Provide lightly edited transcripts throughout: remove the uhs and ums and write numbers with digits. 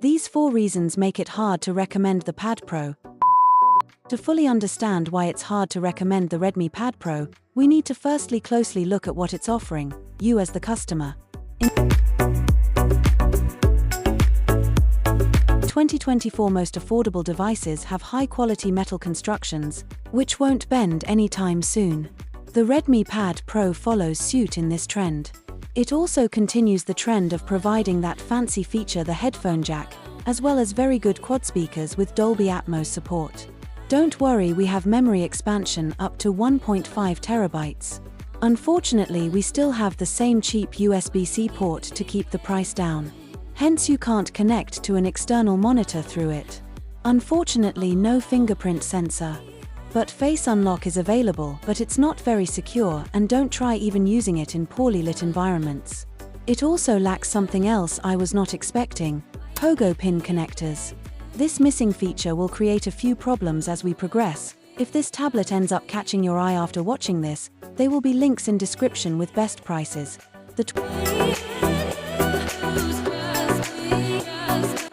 These 4 reasons make it hard to recommend the Pad Pro. To fully understand why it's hard to recommend the Redmi Pad Pro, we need to firstly closely look at what it's offering, you as the customer. In 2024, most affordable devices have high-quality metal constructions, which won't bend anytime soon. The Redmi Pad Pro follows suit in this trend. It also continues the trend of providing that fancy feature, the headphone jack, as well as very good quad speakers with Dolby Atmos support. Don't worry, we have memory expansion up to 1.5 terabytes. Unfortunately, we still have the same cheap USB-C port to keep the price down. Hence, you can't connect to an external monitor through it. Unfortunately, no fingerprint sensor. But Face Unlock is available, but it's not very secure, and don't try even using it in poorly lit environments. It also lacks something else I was not expecting: pogo pin connectors. This missing feature will create a few problems as we progress. If this tablet ends up catching your eye after watching this, there will be links in description with best prices. The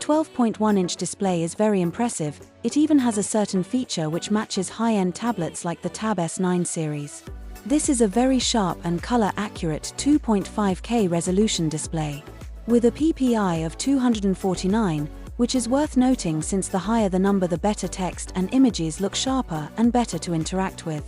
12.1-inch display is very impressive. It even has a certain feature which matches high-end tablets like the Tab S9 series. This is a very sharp and color-accurate 2.5K resolution display, with a PPI of 249, which is worth noting since the higher the number, the better text and images look sharper and better to interact with.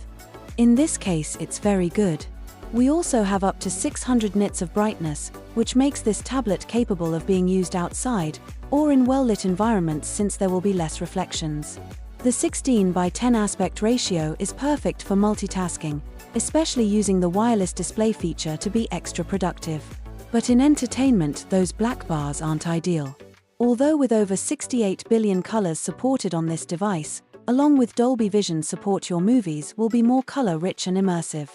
In this case, it's very good. We also have up to 600 nits of brightness, which makes this tablet capable of being used outside or in well-lit environments since there will be less reflections. The 16:10 aspect ratio is perfect for multitasking, especially using the wireless display feature to be extra productive. But in entertainment, those black bars aren't ideal. Although with over 68 billion colors supported on this device, along with Dolby Vision support, your movies will be more color-rich and immersive.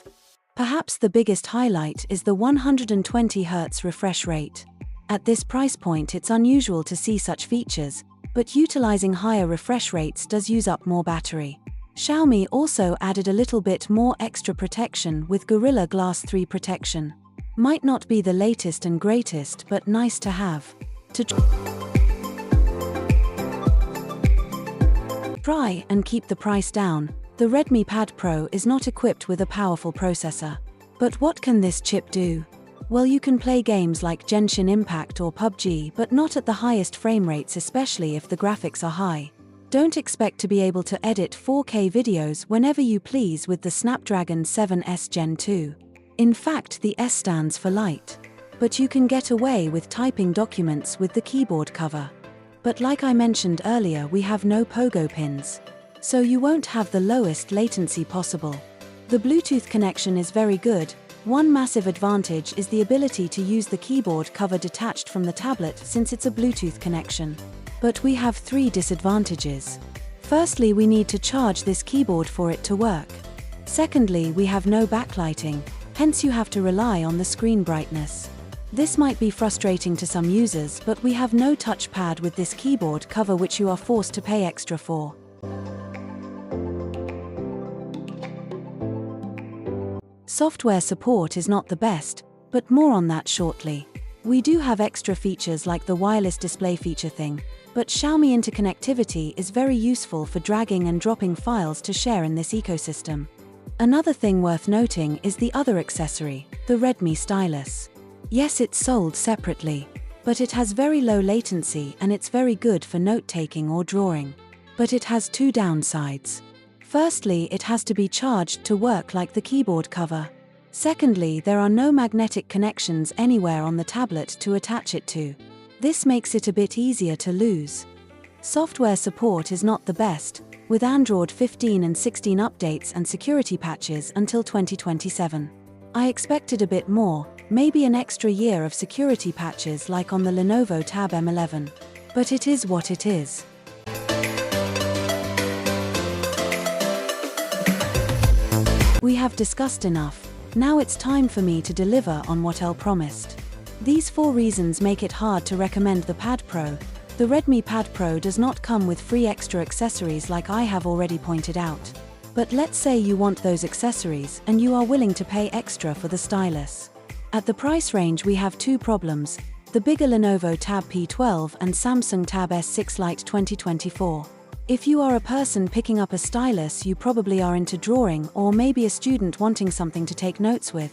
Perhaps the biggest highlight is the 120 Hz refresh rate. At this price point, it's unusual to see such features, but utilizing higher refresh rates does use up more battery. Xiaomi also added a little bit more extra protection with Gorilla Glass 3 protection. Might not be the latest and greatest, but nice to have. To try and keep the price down, the Redmi Pad Pro is not equipped with a powerful processor. But what can this chip do? Well, you can play games like Genshin Impact or PUBG, but not at the highest frame rates, especially if the graphics are high. Don't expect to be able to edit 4K videos whenever you please with the Snapdragon 7S Gen 2. In fact, the S stands for light. But you can get away with typing documents with the keyboard cover. But like I mentioned earlier, we have no pogo pins, so you won't have the lowest latency possible. The Bluetooth connection is very good. One massive advantage is the ability to use the keyboard cover detached from the tablet since it's a Bluetooth connection. But we have 3 disadvantages. Firstly, we need to charge this keyboard for it to work. Secondly, we have no backlighting, hence you have to rely on the screen brightness. This might be frustrating to some users, but we have no touchpad with this keyboard cover, which you are forced to pay extra for. Software support is not the best, but more on that shortly. We do have extra features like the wireless display feature thing, but Xiaomi interconnectivity is very useful for dragging and dropping files to share in this ecosystem. Another thing worth noting is the other accessory, the Redmi stylus. Yes, it's sold separately, but it has very low latency and it's very good for note-taking or drawing. But it has 2 downsides. Firstly, it has to be charged to work like the keyboard cover. Secondly, there are no magnetic connections anywhere on the tablet to attach it to. This makes it a bit easier to lose. Software support is not the best, with Android 15 and 16 updates and security patches until 2027. I expected a bit more, maybe an extra year of security patches like on the Lenovo Tab M11. But it is what it is. We have discussed enough. Now it's time for me to deliver on what I promised. These 4 reasons make it hard to recommend the Pad Pro. The Redmi Pad Pro does not come with free extra accessories like I have already pointed out. But let's say you want those accessories and you are willing to pay extra for the stylus. At the price range, we have 2 problems. the bigger Lenovo Tab P12 and Samsung Tab S6 Lite 2024. If you are a person picking up a stylus, you probably are into drawing, or maybe a student wanting something to take notes with.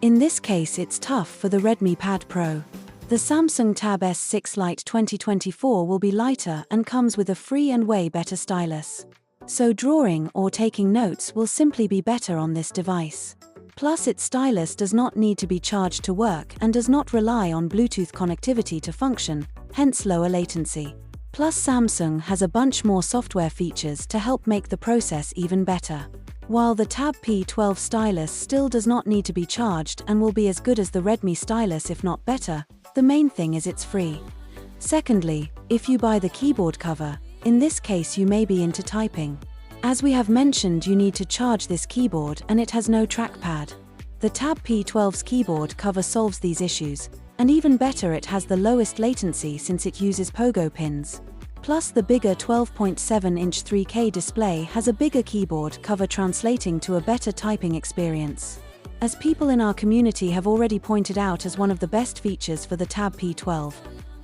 In this case, it's tough for the Redmi Pad Pro. The Samsung Tab S6 Lite 2024 will be lighter and comes with a free and way better stylus. So drawing or taking notes will simply be better on this device. Plus, its stylus does not need to be charged to work and does not rely on Bluetooth connectivity to function, hence lower latency. Plus, Samsung has a bunch more software features to help make the process even better. While the Tab P12 stylus still does not need to be charged and will be as good as the Redmi stylus if not better, the main thing is it's free. Secondly, if you buy the keyboard cover, in this case you may be into typing. As we have mentioned, you need to charge this keyboard and it has no trackpad. The Tab P12's keyboard cover solves these issues, and even better, it has the lowest latency since it uses pogo pins. Plus, the bigger 12.7-inch 3K display has a bigger keyboard cover, translating to a better typing experience, as people in our community have already pointed out as one of the best features for the Tab P12.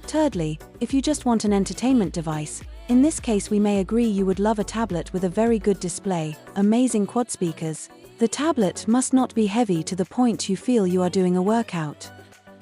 Thirdly, if you just want an entertainment device, in this case we may agree you would love a tablet with a very good display, amazing quad speakers. The tablet must not be heavy to the point you feel you are doing a workout.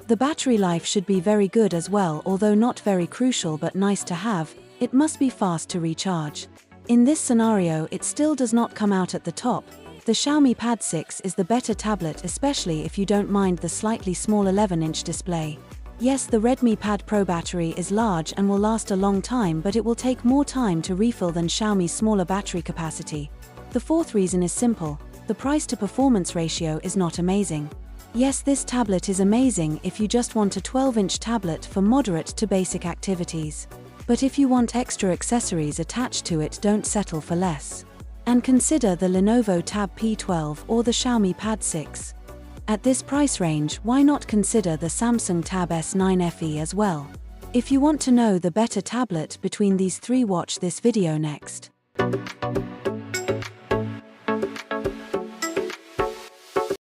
The battery life should be very good as well, although not very crucial but nice to have. It must be fast to recharge. In this scenario, it still does not come out at the top. The Xiaomi Pad 6 is the better tablet, especially if you don't mind the slightly small 11-inch display. Yes, the Redmi Pad Pro battery is large and will last a long time, but it will take more time to refill than Xiaomi's smaller battery capacity. The fourth reason is simple: the price to performance ratio is not amazing. Yes, this tablet is amazing if you just want a 12-inch tablet for moderate to basic activities. But if you want extra accessories attached to it, don't settle for less. And consider the Lenovo Tab P12 or the Xiaomi Pad 6. At this price range, why not consider the Samsung Tab S9 FE as well? If you want to know the better tablet between these three, watch this video next.